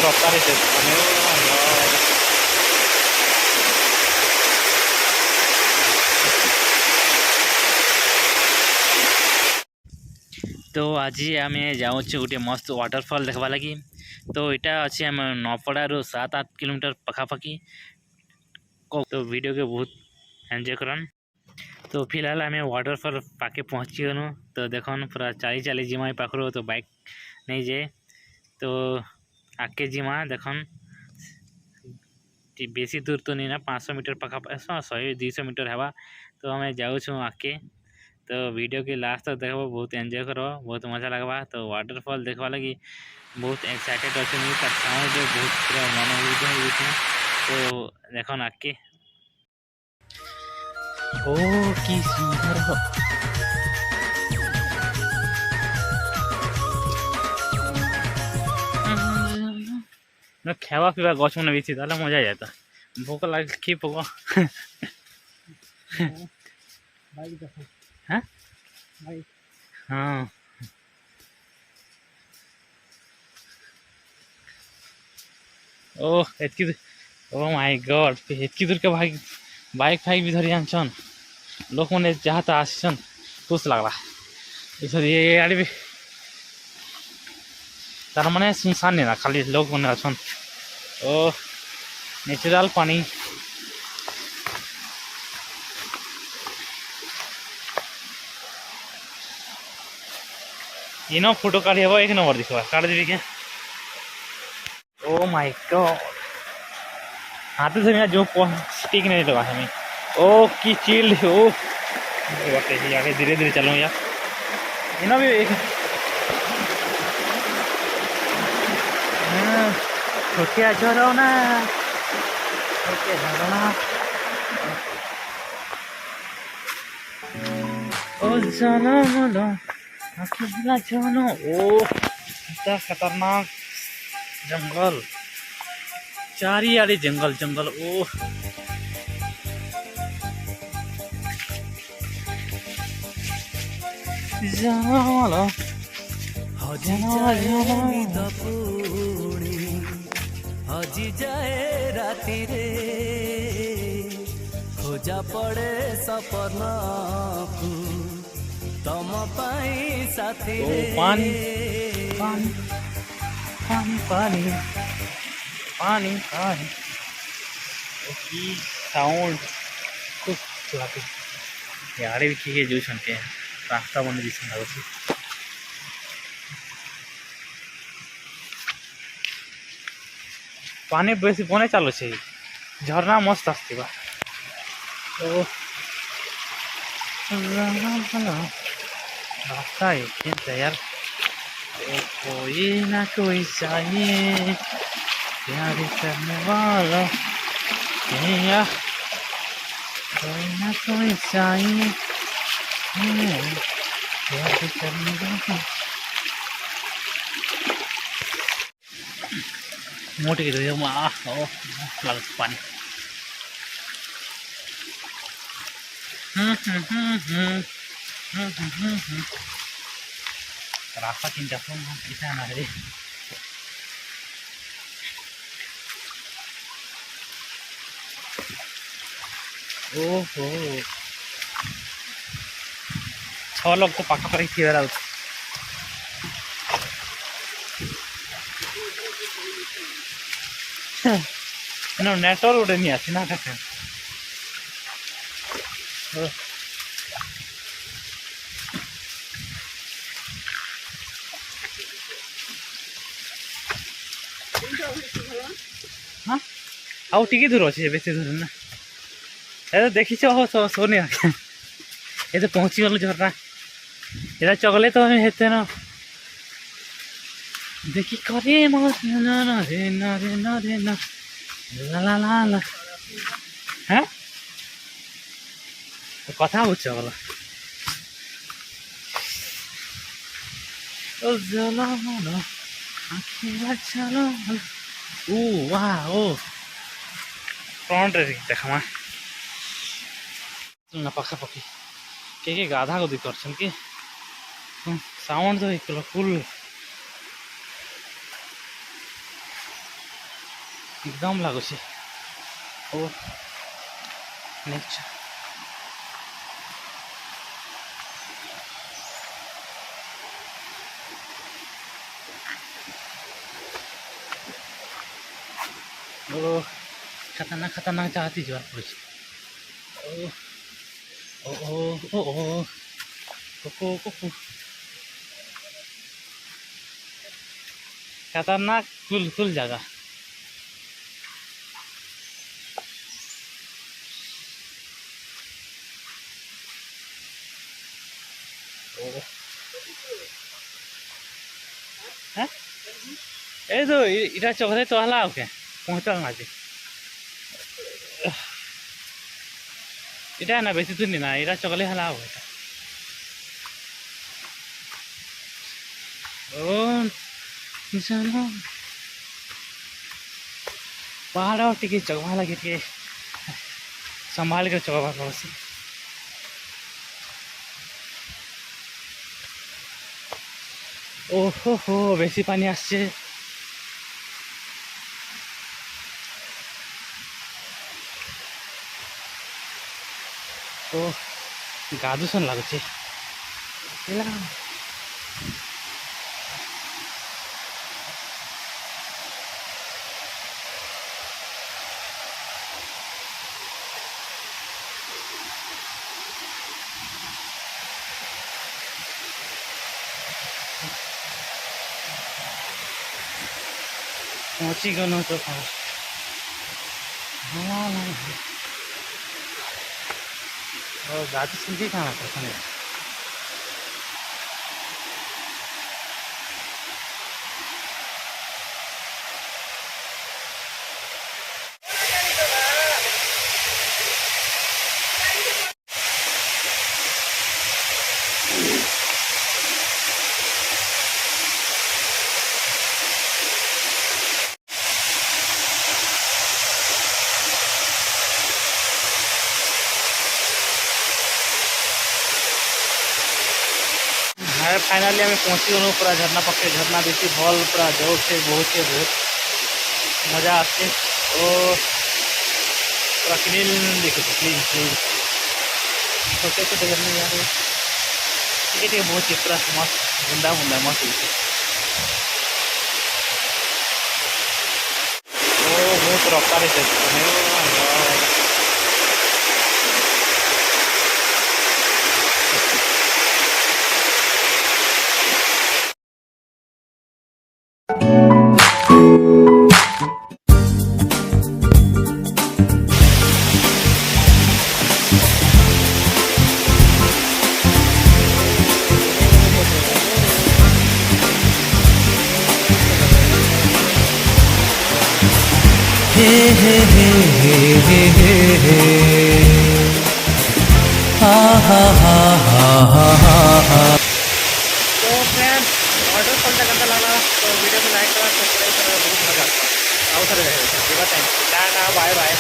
ରସ୍ତାରେ तो आज आम जाऊँ गोटे मस्त वाटरफॉल देखा लगी। तो यहाँ अच्छे आम नपड़ारू 7-8 किलोमीटर पखापाखि। तो वीडियो के बहुत एंजॉय करन। तो फिलहाल आम वाटरफॉल पाके पहुँची गलु। तो देखन पूरा चली चली जिमा पाखर तो बाइक नहीं जाए। तो आगे जिमा देखन बेसी दूर तो नहीं ना 500 मीटर पखापाखि 100-200 मीटर हवा। तो आम जाऊँ आगे। तो वीडियो के लास्ट तक देखो, बहुत एंजॉय करो, बहुत मजा लगवा। तो वाटरफॉल देखवा लगी बहुत एक्साइटेड अच्छे मुझे साउंड बहुत पूरा मनोमुग्ध हो। तो देखो आके ओ की सुंदर हो ना खावा पीवा गछ मैंने भी मजा जाता। भोक लगे कि भोक हाँ हाँ ओह एतकी ओ माय गॉड एतकी दूर के भाई बाइक फाइक भी धरी आनछन लोक मैंने जहाँ तो आसन खुश लगला। ये आड़े भी तार माने सुनसान नहीं ना खाली लोग मैंने अच्छन। ओ नेचुरल पानी इनो फोटो काढ़ी हम एक नंबर दिखा काढ़ देवी क्या। ओ माय गॉड हाथ से जो स्टिक नहीं लगा हमें। ओ की चिल ओ आगे धीरे धीरे चलो यार इनो भी एक छोटे झरो ना छोटे झरना ओ जानो मोलो अकेला जानो। ओ इतना खतरनाक जंगल चारियाड़े जंगल जंगल। ओ जानो हजी जाए राति रे खोजा पड़े सपना को तम पाई साथी रे। पानी पानी पानी पानी पानी पानी की साउंड खूब लागे यारे भी किए जो छनके रास्ता बने दिसन लागो। पानी बेसी बने चलो छे झरना मस्त आसथिबा। तो रास्ता है यार तो कोई ना कोई चाहिए प्यार करने वाला या कोई ना कोई चाहिए प्यार करने वाला। मोटी की तो माँ ओ पानी रास्ता चिंता इतना ना रे। ओहो 6 लोग तो पाखापाखि थी रहा नेटवर्क गोटे नहीं आसी ना हाँ आउ टी दूर अच्छे बेस दूर ना ये देखी सोनी ये तो पहुँची गलु झरना ये चगले तो हेते ना देखी करे ला ला ला हाँ कथा बुझ गला ओ जला आखिरा चलो ओ वाह ओ फ्रंट रे देखमा ना पखापाखि के गाधा गुधी करछन कि साउंड तो एक फुल एकदम लगुच ओ नेक्स्ट ओ खतरनाक खतरनाक चाहती जो पड़ी ओ ओ ओ ओ कुकु कुकु खतरनाक कुल कुल जगह হ্যাঁ এই তো এটা চোখে তো হলা ওকে পৌঁছাল না যে এটা না বেশি দূর না এটা চকলে হলা ওকে ও জানো पहाड़ और टिके चगवा लगे थे संभाल कर चगवा पड़ोसी ओहो हो बेसी पानी आसছে तो गादुसन लाଗୁছে এলা पहुंची गनो तो हाँ और गाड़ी सुनती कहाँ पसंद है हाँ फाइनाली आम पहुँची गलु पूरा झरना पक्षे झरना देखी भल पूरा जोर से बहुत मजा आसे पूरा क्लीन देखो क्लीन क्लीन छोटे छोटे झरने यहाँ टे बहुत पूरा मस्त बुंदा बुंदा मस्त बहुत रफ्ता रही हे हे हे हे हे हे हे हा हा हा हा हा हा तो फ्रेंड्स वाटरफॉल का कैसा लगा तो वीडियो को लाइक करा सब्सक्राइब करा बहुत मजा आता है आओ sir time tata bye bye